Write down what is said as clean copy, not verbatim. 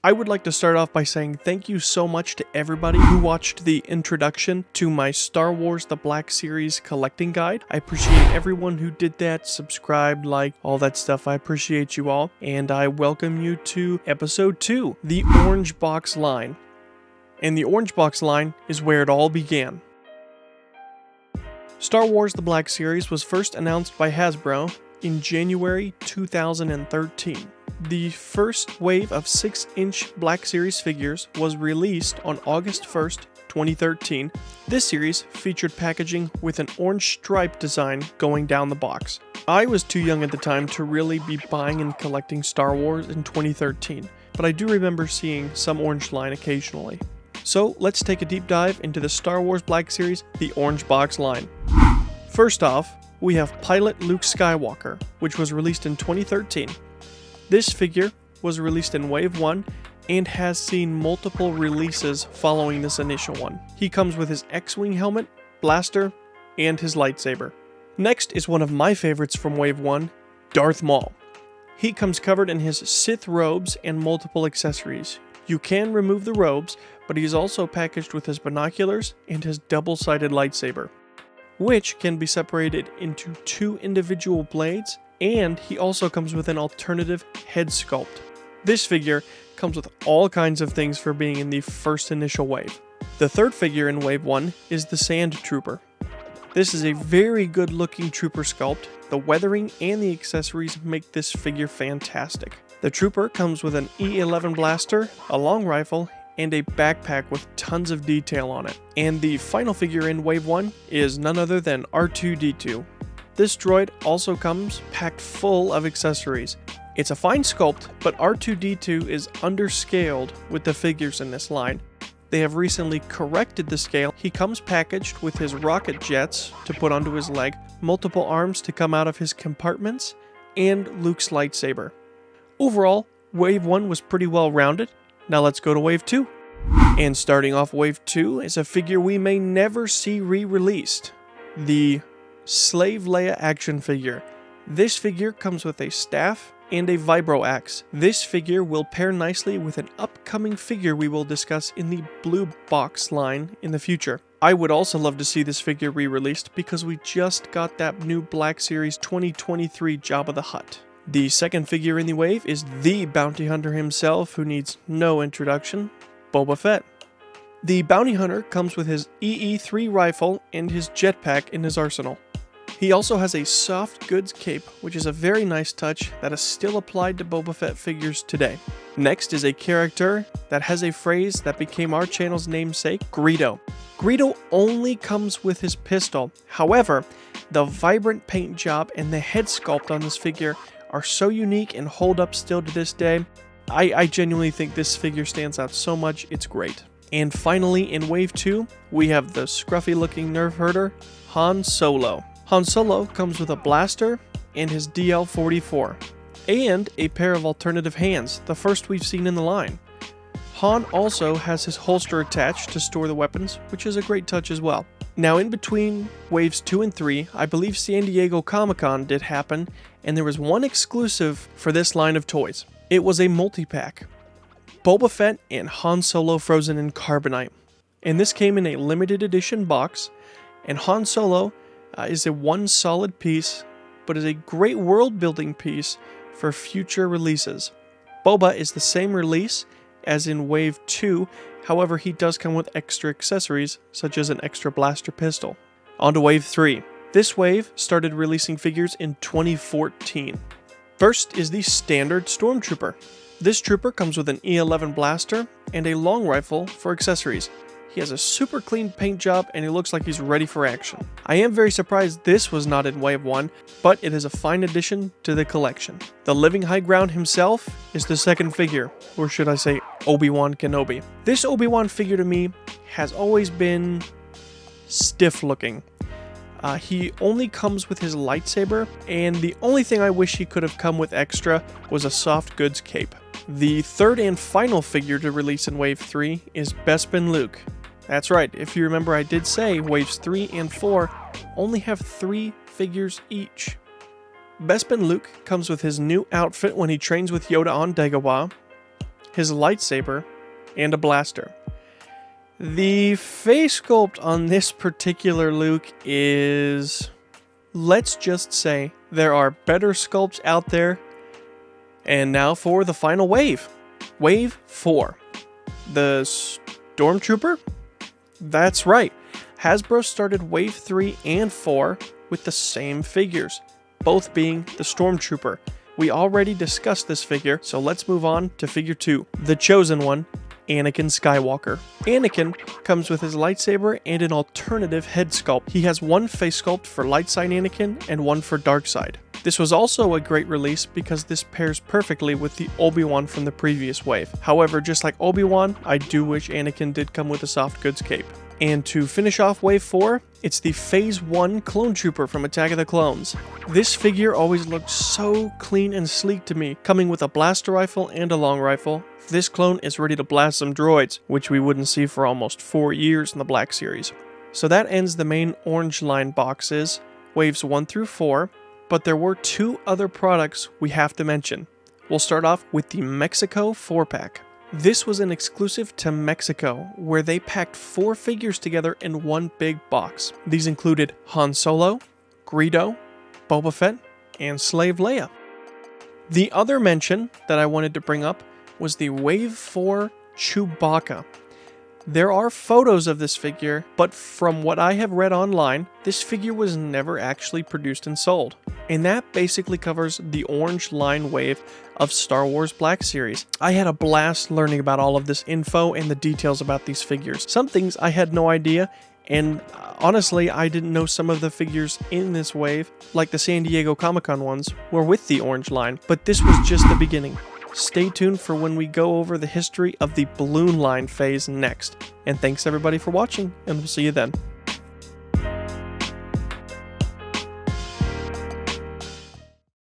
I would like to start off by saying thank you so much to everybody who watched the introduction to my Star Wars The Black Series collecting guide. I appreciate everyone who did that, subscribed, liked, all that stuff. I appreciate you all, and I welcome you to episode 2, the Orange Box line. And the Orange Box line is where it all began. Star Wars The Black Series was first announced by Hasbro in January 2013. The first wave of 6-inch Black Series figures was released on August 1st, 2013. This series featured packaging with an orange stripe design going down the box. I was too young at the time to really be buying and collecting Star Wars in 2013, but I do remember seeing some orange line occasionally. So let's take a deep dive into the Star Wars Black Series, the Orange Box line. First off, we have Pilot Luke Skywalker, which was released in 2013. This figure was released in Wave 1 and has seen multiple releases following this initial one. He comes with his X-Wing helmet, blaster, and his lightsaber. Next is one of my favorites from Wave 1, Darth Maul. He comes covered in his Sith robes and multiple accessories. You can remove the robes, but he's also packaged with his binoculars and his double-sided lightsaber, which can be separated into 2 individual blades, and he also comes with an alternative head sculpt. This figure comes with all kinds of things for being in the first initial wave. The third figure in Wave 1 is the Sand Trooper. This is a very good looking trooper sculpt. The weathering and the accessories make this figure fantastic. The trooper comes with an E11 blaster, a long rifle, and a backpack with tons of detail on it. And the final figure in Wave 1 is none other than R2-D2. This droid also comes packed full of accessories. It's a fine sculpt, but R2-D2 is underscaled with the figures in this line. They have recently corrected the scale. He comes packaged with his rocket jets to put onto his leg, multiple arms to come out of his compartments, and Luke's lightsaber. Overall, Wave 1 was pretty well rounded. Now let's go to Wave 2. And starting off Wave 2 is a figure we may never see re-released. The Slave Leia action figure. This figure comes with a staff and a vibro axe. This figure will pair nicely with an upcoming figure we will discuss in the Blue Box line in the future. I would also love to see this figure re-released because we just got that new Black Series 2023 Jabba the Hutt. The second figure in the wave is the bounty hunter himself, who needs no introduction, Boba Fett. The bounty hunter comes with his EE-3 rifle and his jetpack in his arsenal. He also has a soft goods cape, which is a very nice touch that is still applied to Boba Fett figures today. Next is a character that has a phrase that became our channel's namesake, Greedo. Greedo only comes with his pistol. However, the vibrant paint job and the head sculpt on this figure are so unique and hold up still to this day. I genuinely think this figure stands out so much, it's great. And finally, in Wave 2, we have the scruffy looking nerf herder, Han Solo. Han Solo comes with a blaster and his DL-44, and a pair of alternative hands, the first we've seen in the line. Han also has his holster attached to store the weapons, which is a great touch as well. Now in between Waves 2 and 3, I believe San Diego Comic-Con did happen, and there was one exclusive for this line of toys. It was a multi-pack. Boba Fett and Han Solo frozen in carbonite. And this came in a limited edition box, and Han Solo is a one solid piece, but is a great world building piece for future releases. Boba is the same release as in Wave 2, however he does come with extra accessories such as an extra blaster pistol. On to Wave 3. This wave started releasing figures in 2014. First is the standard Stormtrooper. This trooper comes with an E11 blaster and a long rifle for accessories. He has a super clean paint job and he looks like he's ready for action. I am very surprised this was not in Wave 1, but it is a fine addition to the collection. The living high ground himself is the second figure, or should I say Obi-Wan Kenobi. This Obi-Wan figure to me has always been stiff looking. He only comes with his lightsaber, and the only thing I wish he could have come with extra was a soft goods cape. The third and final figure to release in Wave 3 is Bespin Luke. That's right, if you remember I did say Waves 3 and 4 only have 3 figures each. Bespin Luke comes with his new outfit when he trains with Yoda on Dagobah. his lightsaber, and a blaster. The face sculpt on this particular Luke is... let's just say there are better sculpts out there. And now for the final wave. Wave 4. The Stormtrooper? That's right. Hasbro started Wave 3 and 4 with the same figures, both being the Stormtrooper. We already discussed this figure, so let's move on to figure 2, the chosen one, Anakin Skywalker. Anakin comes with his lightsaber and an alternative head sculpt. He has one face sculpt for light side Anakin and one for dark side. This was also a great release because this pairs perfectly with the Obi-Wan from the previous wave. However, just like Obi-Wan, I do wish Anakin did come with a soft goods cape. And to finish off Wave 4, it's the Phase 1 Clone Trooper from Attack of the Clones. This figure always looked so clean and sleek to me, coming with a blaster rifle and a long rifle. This clone is ready to blast some droids, which we wouldn't see for almost 4 years in the Black Series. So that ends the main orange line boxes, Waves 1 through 4, but there were 2 other products we have to mention. We'll start off with the Mexico 4-pack. This was an exclusive to Mexico, where they packed 4 figures together in one big box. These included Han Solo, Greedo, Boba Fett, and Slave Leia. The other mention that I wanted to bring up was the Wave 4 Chewbacca. There are photos of this figure, but from what I have read online, this figure was never actually produced and sold. And that basically covers the orange line wave of Star Wars Black Series. I had a blast learning about all of this info and the details about these figures. Some things I had no idea, and honestly, I didn't know some of the figures in this wave, like the San Diego Comic-Con ones, were with the orange line, but this was just the beginning. Stay tuned for when we go over the history of the balloon line phase next. And thanks everybody for watching, and we'll see you then.